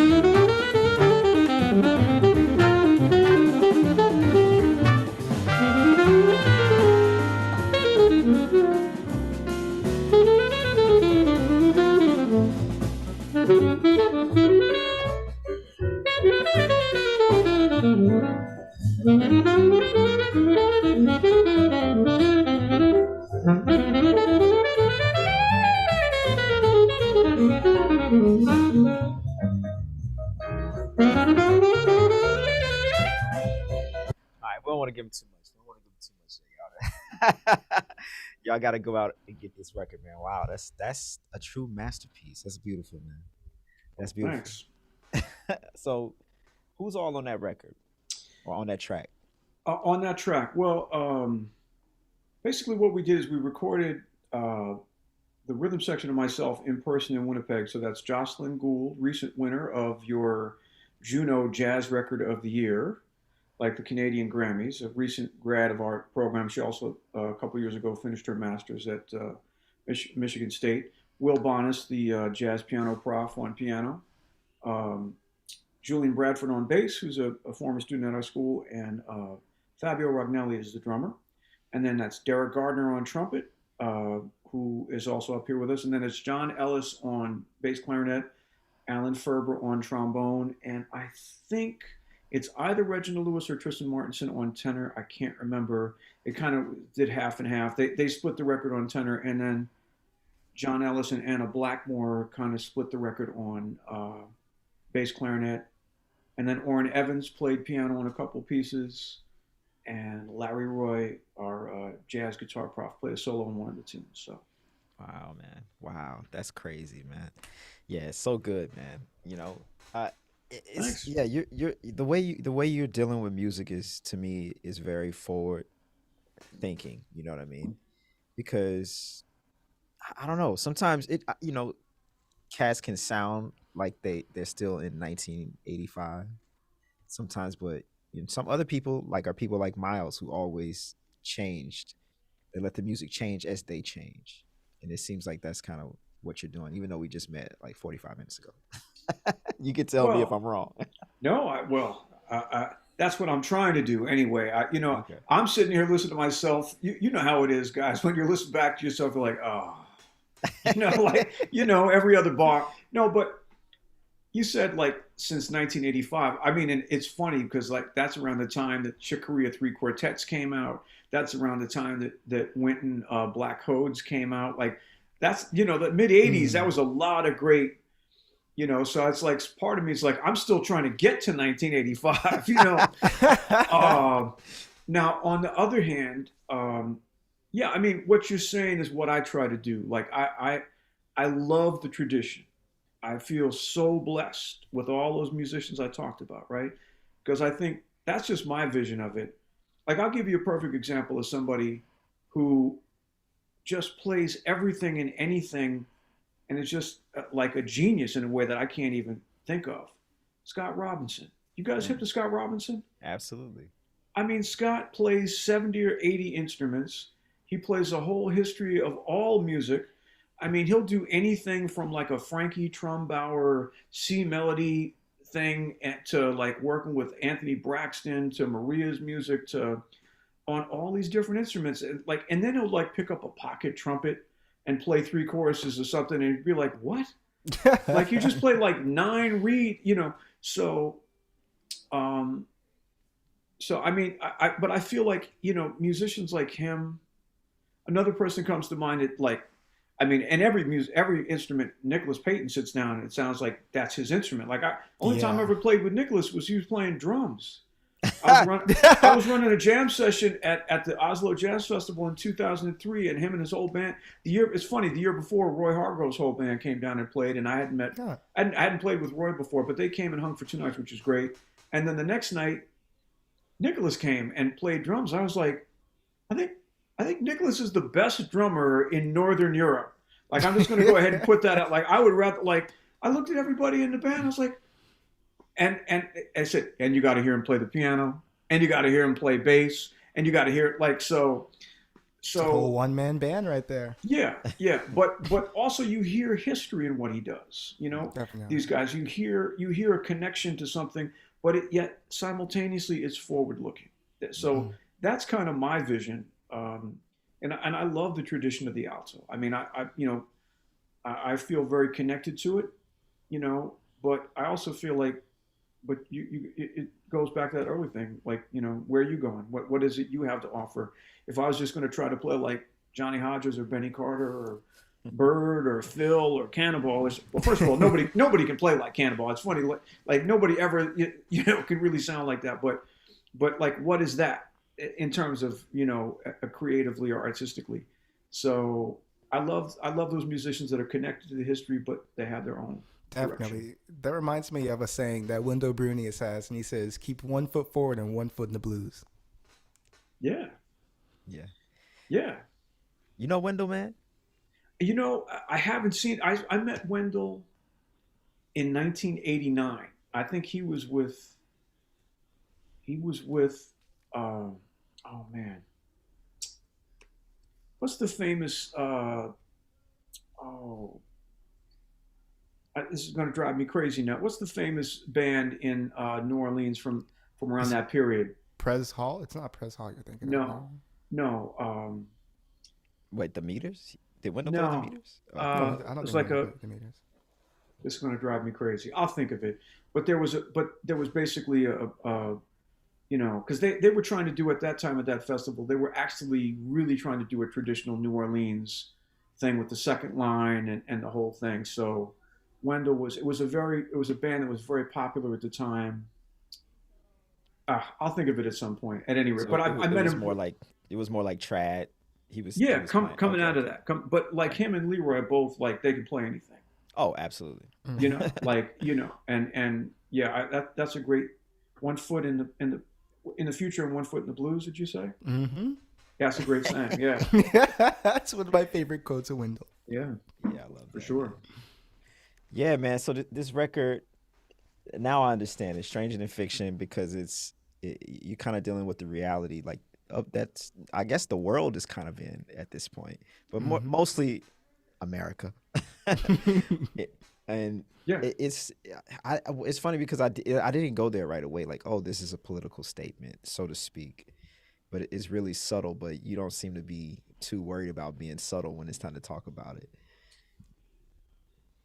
right, we don't want to give him too much. We don't want to give him too much, y'all. Y'all got to go out and get this record, man. Wow, that's a true masterpiece. That's beautiful, man. That's beautiful. Thanks. So, who's all on that record or on that track? On that track, well, basically what we did is we recorded the rhythm section of myself in person in Winnipeg. So that's Jocelyn Gould, recent winner of your Juno Jazz Record of the Year, like the Canadian Grammys, a recent grad of our program. She also, a couple years ago, finished her master's at Michigan State. Will Bonas, the jazz piano prof on piano. Julian Bradford on bass, who's a former student at our school, and Fabio Rognelli is the drummer. And then that's Derek Gardner on trumpet, who is also up here with us. And then it's John Ellis on bass clarinet, Alan Ferber on trombone, and I think it's either Reginald Lewis or Tristan Martinson on tenor. I can't remember. It kind of did half and half. They split the record on tenor, and then John Ellis and Anna Blackmore kind of split the record on bass clarinet. And then Orrin Evans played piano on a couple pieces. And Larry Roy, our jazz guitar prof, played a solo on one of the tunes. So, wow, man, wow, that's crazy, man. Yeah, it's so good, man. You know, it's Thanks. yeah, you're the way you're dealing with music is, to me, is very forward thinking. You know what I mean? Because I don't know. Sometimes cats can sound like they're still in 1985. Sometimes, but some other people are people like Miles, who always changed. They let the music change as they change, and it seems like that's kind of what you're doing. Even though we just met like 45 minutes ago, you can tell me if I'm wrong. No, that's what I'm trying to do anyway. Okay. I'm sitting here listening to myself. You know how it is, guys. When you're listening back to yourself, you're like, every other bar. No, but you said like since 1985. I mean, and it's funny because like that's around the time that Chick Corea 3 Quartets came out. That's around the time that Wynton Black Hodes came out. Like that's, the mid 80s. That was a lot of great, so it's like part of me is like, I'm still trying to get to 1985, Now, on the other hand, yeah, I mean, what you're saying is what I try to do. Like I love the tradition. I feel so blessed with all those musicians I talked about, right? Because I think that's just my vision of it. Like, I'll give you a perfect example of somebody who just plays everything and anything, and it's just like a genius in a way that I can't even think of. Scott Robinson. You guys hip to Scott Robinson? Absolutely. I mean, Scott plays 70 or 80 instruments. He plays a whole history of all music. I mean, he'll do anything from like a Frankie Trumbauer C melody thing to like working with Anthony Braxton to Maria's music to on all these different instruments. And then he'll like pick up a pocket trumpet and play 3 choruses or something and be like, what? Like you just played like 9 reed, So, I mean, but I feel like, musicians like him, another person comes to mind that like, I mean, and every instrument, Nicholas Payton sits down and it sounds like that's his instrument. Like only time I ever played with Nicholas was he was playing drums. I was running a jam session at the Oslo Jazz Festival in 2003, and him and his whole band. It's funny. The year before, Roy Hargrove's whole band came down and played, and I hadn't met. I hadn't played with Roy before, but they came and hung for 2 nights, which was great. And then the next night, Nicholas came and played drums. I was like, I think Nicholas is the best drummer in Northern Europe. Like, I'm just going to go ahead and put that out. Like, I would rather, like, I looked at everybody in the band. I was like, and I said, and you got to hear him play the piano, and you got to hear him play bass, and you got to hear it. Like, so It's a whole So one-man band right there. yeah, yeah, but also you hear history in what he does. You know, Definitely. these guys, you hear a connection to something, but yet simultaneously it's forward looking. So that's kind of my vision, and I love the tradition of the alto. I mean, I feel very connected to it, you know, but I also feel like, but it goes back to that early thing, like, where are you going? What is it you have to offer? If I was just going to try to play like Johnny Hodges or Benny Carter or Bird or Phil or Cannonball, well, first of all, nobody can play like Cannonball. It's funny, like nobody ever can really sound like that. But like, what is that in terms of creatively or artistically? So I love those musicians that are connected to the history, but they have their own direction. Definitely. That reminds me of a saying that Wendell Brunius has, and he says, "Keep 1 foot forward and 1 foot in the blues." Yeah, Yeah. yeah. You know Wendell, man? I haven't seen. I met Wendell in 1989. I think he was with. Uh, oh man, what's the famous? Oh, this is going to drive me crazy now. What's the famous band in New Orleans from around Is it that period? Prez Hall? It's not Prez Hall you're thinking of, No, no? no, Wait, the Meters? Did Wendell play with the no. Meters? No, I don't It's think like Wendell played the meters. this is going to drive me crazy. I'll think of it. But there was basically because they were trying to do at that time at that festival, they were actually really trying to do a traditional New Orleans thing with the second line and the whole thing. So Wendell it was a band that was very popular at the time. I'll think of it at some point. At any rate, So but I it met was him. more like trad. He Yeah, was playing. coming Okay, out of okay. that. But like him and Leroy both like they could play anything. Oh, absolutely. Like and yeah, that's a great 1 foot in the future and 1 foot in the blues. Did you say? Mm-hmm. Yeah, that's a great saying. Yeah, That's one of my favorite quotes of Wendell. yeah, Yeah, I love for that, man. sure. Yeah, man. So this record, now I understand it's stranger than fiction because you're kind of dealing with the reality, like that's I guess the world is kind of in at this point, but Mm-hmm. mostly America. It- and Yeah, it's funny because I didn't go there right away, like, oh, this is a political statement, so to speak, but it's really subtle. But you don't seem to be too worried about being subtle when it's time to talk about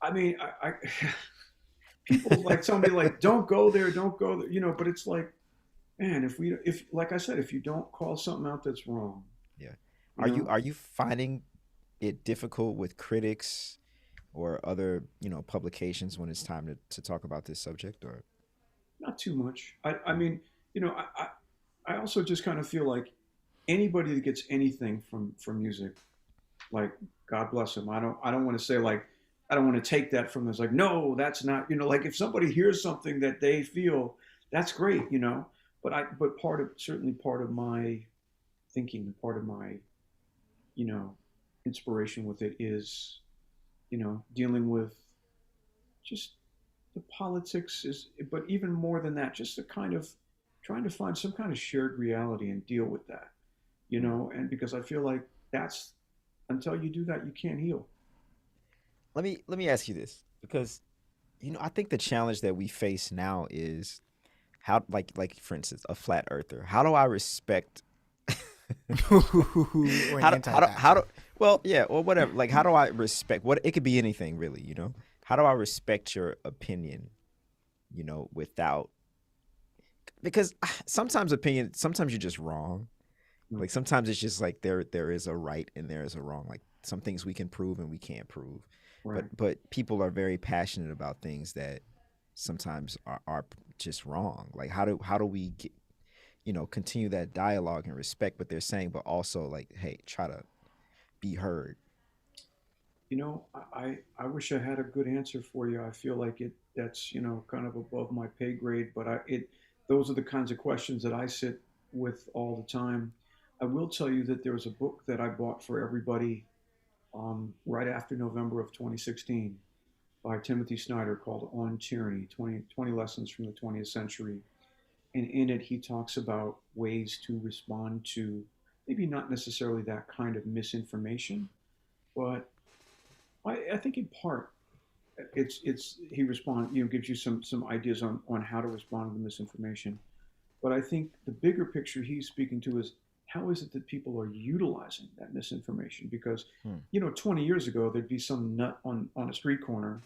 I mean, people like tell me like don't go there, don't go there, but it's like, man, if like I said, if you don't call something out that's wrong, Yeah. you know, Are you finding it difficult with critics or other, publications when it's time to talk about this subject or not too much. I mean, you know, I also just kind of feel like anybody that gets anything from music, like God bless them. I don't want to say like I don't want to take that from them. It's like no, that's not. Like if somebody hears something that they feel, that's great. But certainly part of my thinking, part of my you know inspiration with it is dealing with just the politics is, but even more than that, just the kind of trying to find some kind of shared reality and deal with that, and because I feel like that's until you do that, you can't heal. let me ask you this because I think the challenge that we face now is how, like for instance, a flat earther. How do I respect Or an how do anti-vaxxer. well, yeah, or whatever. Like, how do I respect what it could be anything really, How do I respect your opinion, without because sometimes you're just wrong. Mm. Like sometimes it's just like there is a right and there is a wrong. Like some things we can prove and we can't prove. Right. But people are very passionate about things that sometimes are just wrong. Like how do we get, continue that dialogue and respect what they're saying, but also like, hey, try to be heard. I wish I had a good answer for you. I feel like that's kind of above my pay grade, but those are the kinds of questions that I sit with all the time. I will tell you that there was a book that I bought for everybody right after November of 2016 by Timothy Snyder called On Tyranny, 20 Lessons from the 20th Century. And in it, he talks about ways to respond to maybe not necessarily that kind of misinformation, but I think in part it's he respond gives you some ideas on how to respond to the misinformation. But I think the bigger picture he's speaking to is how is it that people are utilizing that misinformation? Because 20 years ago there'd be some nut on a street corner,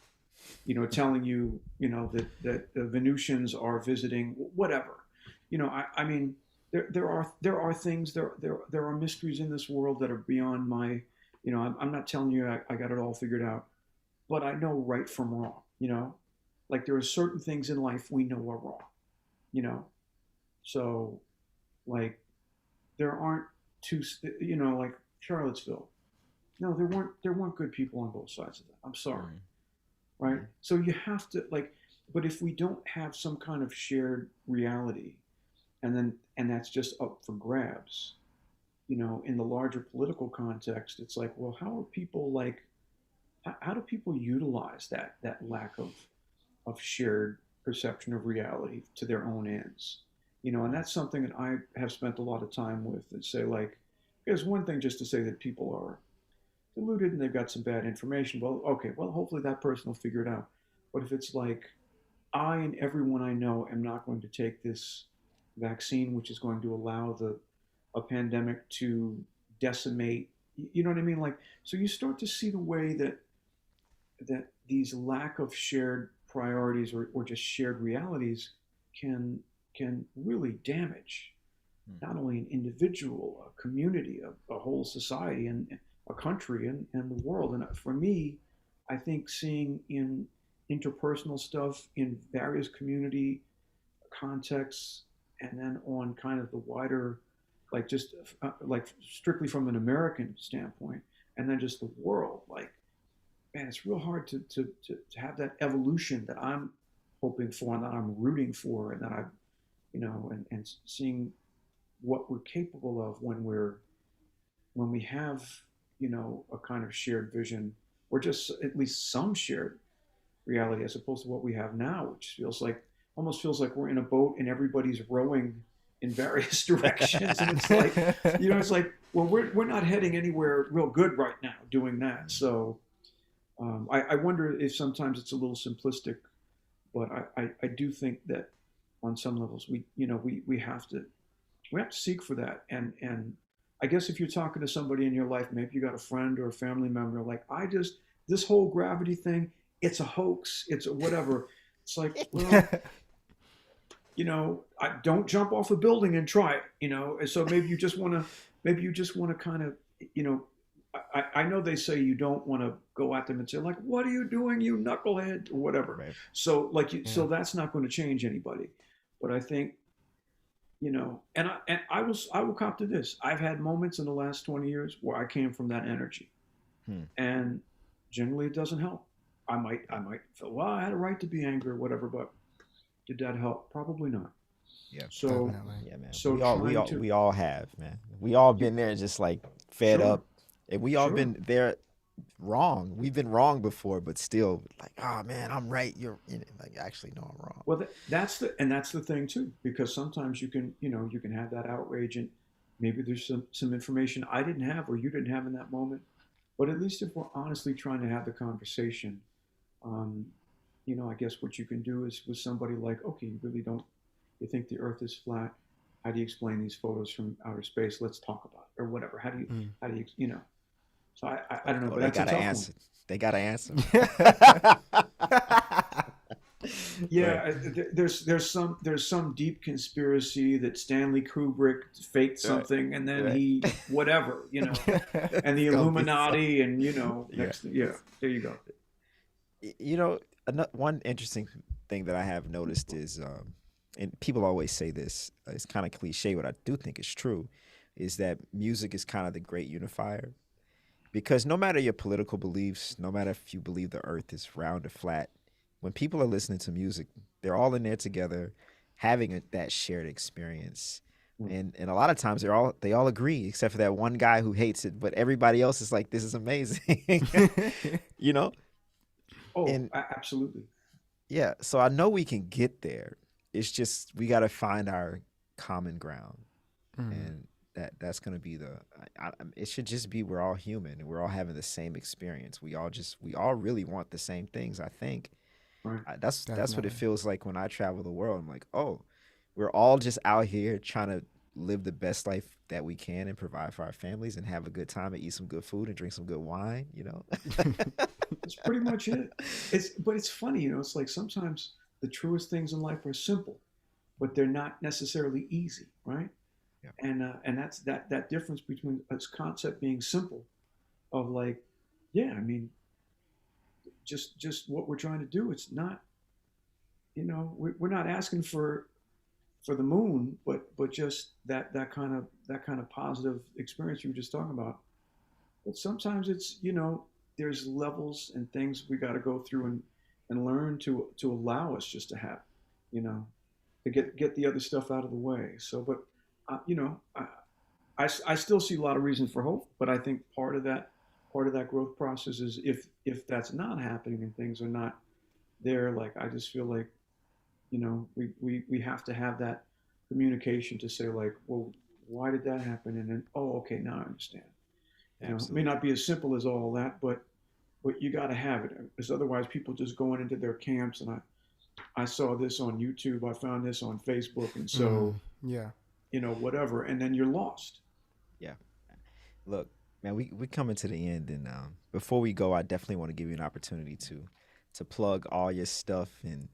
telling you that the Venusians are visiting whatever. I mean there are things there are mysteries in this world that are beyond my. I'm not telling you I got it all figured out, but I know right from wrong. Like there are certain things in life we know are wrong. You know, so like there aren't two. Like Charlottesville. No, there weren't good people on both sides of that. I'm sorry, right? So you have to but if we don't have some kind of shared reality, and that's just up for grabs, in the larger political context, it's like, well, how are people how do people utilize that lack of shared perception of reality to their own ends? And that's something that I have spent a lot of time with and say, there's one thing just to say that people are deluded and they've got some bad information. Well, okay, well, hopefully that person will figure it out. But if it's I and everyone I know am not going to take this vaccine, which is going to allow a pandemic to decimate, you know what I mean? So you start to see the way that these lack of shared priorities or just shared realities can really damage not only an individual, a community, a whole society, and a country, and the world. And for me, I think seeing in interpersonal stuff in various community contexts, and then on kind of the wider, just strictly from an American standpoint, and then just the world, man, it's real hard to have that evolution that I'm hoping for and that I'm rooting for, and that I've, and seeing what we're capable of when we have, a kind of shared vision, or just at least some shared reality, as opposed to what we have now, which almost feels like we're in a boat and everybody's rowing in various directions. And it's well, we're not heading anywhere real good right now doing that. So I wonder if sometimes it's a little simplistic, but I do think that on some levels we have to seek for that. And I guess if you're talking to somebody in your life, maybe you got a friend or a family member, this whole gravity thing, it's a hoax, it's a whatever. It's well, I don't jump off a building and try it, And so maybe you just want to kind of, I know they say you don't want to go at them and say what are you doing, you knucklehead, or whatever. Right. So so that's not going to change anybody. But I think, and I will cop to this. I've had moments in the last 20 years where I came from that energy, and generally it doesn't help. I might feel, well, I had a right to be angry or whatever, but did that help? Probably not. Yeah. So definitely. Yeah, man. So we all have, man. We all been there, just fed up, and we all been there wrong. We've been wrong before, but still oh man, I'm right. You're actually no, I'm wrong. Well, that's the thing too, because sometimes you can have that outrage, and maybe there's some information I didn't have or you didn't have in that moment. But at least if we're honestly trying to have the conversation, I guess what you can do is with somebody okay, you think the Earth is flat? How do you explain these photos from outer space? Let's talk about it, or whatever. How do you? So I don't know, but that's a tough one. They gotta answer. Yeah, there's some deep conspiracy that Stanley Kubrick faked something, and then he whatever, and the Illuminati, and next thing, there you go. One interesting thing that I have noticed is, and people always say this, it's kind of cliche, but I do think it's true, is that music is kind of the great unifier. Because no matter your political beliefs, no matter if you believe the earth is round or flat, when people are listening to music, they're all in there together, having that shared experience. And a lot of times they all agree, except for that one guy who hates it, but everybody else is like, this is amazing. Oh, absolutely. Yeah, so I know we can get there. It's just we got to find our common ground. And that's gonna be the. It should just be we're all human and we're all having the same experience. We all really want the same things. I think Right. that's what it Definitely. feels like when I travel the world. I'm like, oh, we're all just out here trying to live the best life that we can and provide for our families and have a good time and eat some good food and drink some good wine. You know. That's pretty much it. But it's funny, it's like sometimes the truest things in life are simple, but they're not necessarily easy, right? Yeah. And that's that difference between this concept being simple, of like, yeah, I mean, just what we're trying to do. It's not, we're not asking for the moon, but just that kind of positive experience you were just talking about. But sometimes it's, there's levels and things we got to go through and learn to allow us just to have, you know, to get the other stuff out of the way. So, but I still see a lot of reasons for hope, but I think part of that growth process is if that's not happening and things are not there, like I just feel like, we have to have that communication to say like, well, why did that happen? And then, oh, okay, now I understand. It may Absolutely. not be as simple as all that, but you got to have it, because otherwise people just going into their camps. And I saw this on YouTube, I found this on Facebook, and so Yeah. whatever, and then you're lost. Yeah. Look, man, we coming to the end, and before we go, I definitely want to give you an opportunity to plug all your stuff and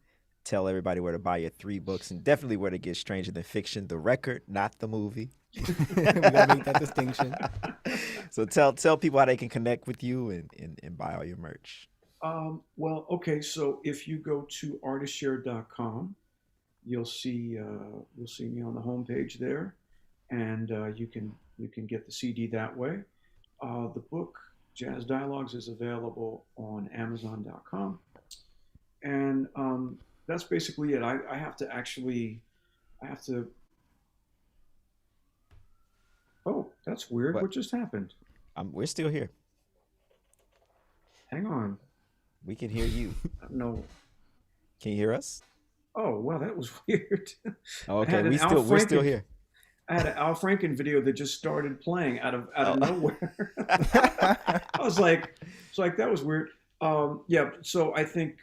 tell everybody where to buy your 3 books, and definitely where to get Stranger Than Fiction, the record, not the movie. We gotta make that distinction. So tell people how they can connect with you and buy all your merch. Well, okay, so if you go to artistshare.com, you'll see me on the homepage there, and you can get the CD that way. The book Jazz Dialogues is available on Amazon.com, and that's basically it. I have to actually, I have to. Oh, that's weird. What? What just happened? We're still here. Hang on. We can hear you. No. Can you hear us? Oh, wow, that was weird. Oh, I okay, had an Al we're still Franken. here. I had an Al Franken video that just started playing out of Oh. nowhere. I was like, it's like that was weird. Yeah, so I think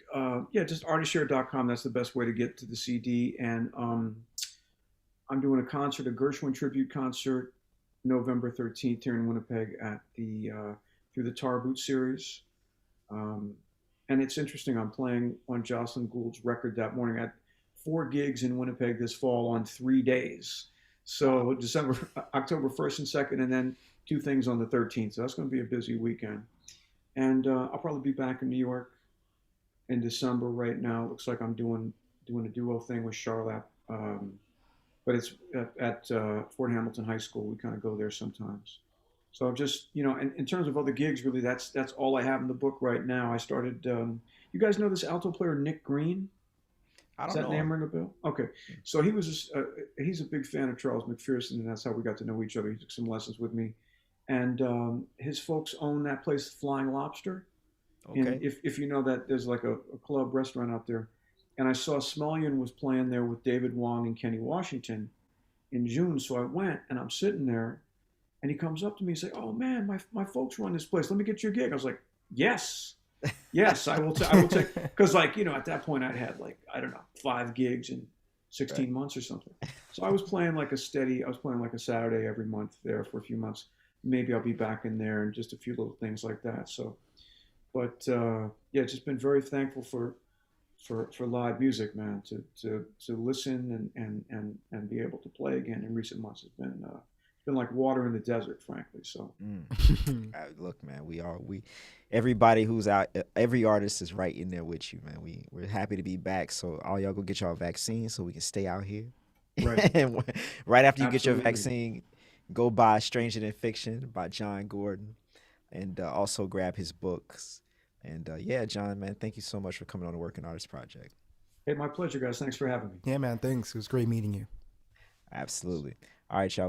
yeah, just artistshare.com. That's the best way to get to the CD. And I'm doing a concert, a Gershwin tribute concert, November 13th here in Winnipeg at the through the Tar Boot series. Um, and it's interesting. I'm playing on Jocelyn Gould's record that morning. I had 4 gigs in Winnipeg this fall on 3 days. So October 1st and 2nd, and then 2 things on the 13th. So that's going to be a busy weekend. And I'll probably be back in New York in December. Right now, it looks like I'm doing a duo thing with Charlotte, but it's at Fort Hamilton High School. We kind of go there sometimes. So just in terms of other gigs, really, that's all I have in the book right now. I started. You guys know this alto player Nick Green? I Does don't that know name him. ring a bell? Okay, so he's a big fan of Charles McPherson, and that's how we got to know each other. He took some lessons with me, and his folks own that place, Flying Lobster. And Okay. if you know that, there's like a club restaurant out there, and I saw Smulyan was playing there with David Wong and Kenny Washington in June, so I went, and I'm sitting there, and he comes up to me and say, "Oh man, my folks run this place. Let me get you a gig." I was like, "Yes, yes, I will. I will take." Because at that point I'd had like I don't know 5 gigs in Right. 16 months or something. So I was playing like a steady. I was playing like a Saturday every month there for a few months. Maybe I'll be back in there and just a few little things like that. So, but yeah, just been very thankful for live music, man. To listen and be able to play again in recent months has been like water in the desert, frankly. So Mm. Look, man, everybody who's out, every artist is right in there with you, man. We're happy to be back. So all y'all go get y'all vaccine so we can stay out here. right, And right after you get your absolutely. vaccine, go buy Stranger Than Fiction by Jon Gordon, and also grab his books. And yeah, John, man, thank you so much for coming on the Working Artist Project. Hey, my pleasure, guys. Thanks for having me. Yeah, man. Thanks. It was great meeting you. Absolutely. All right, y'all.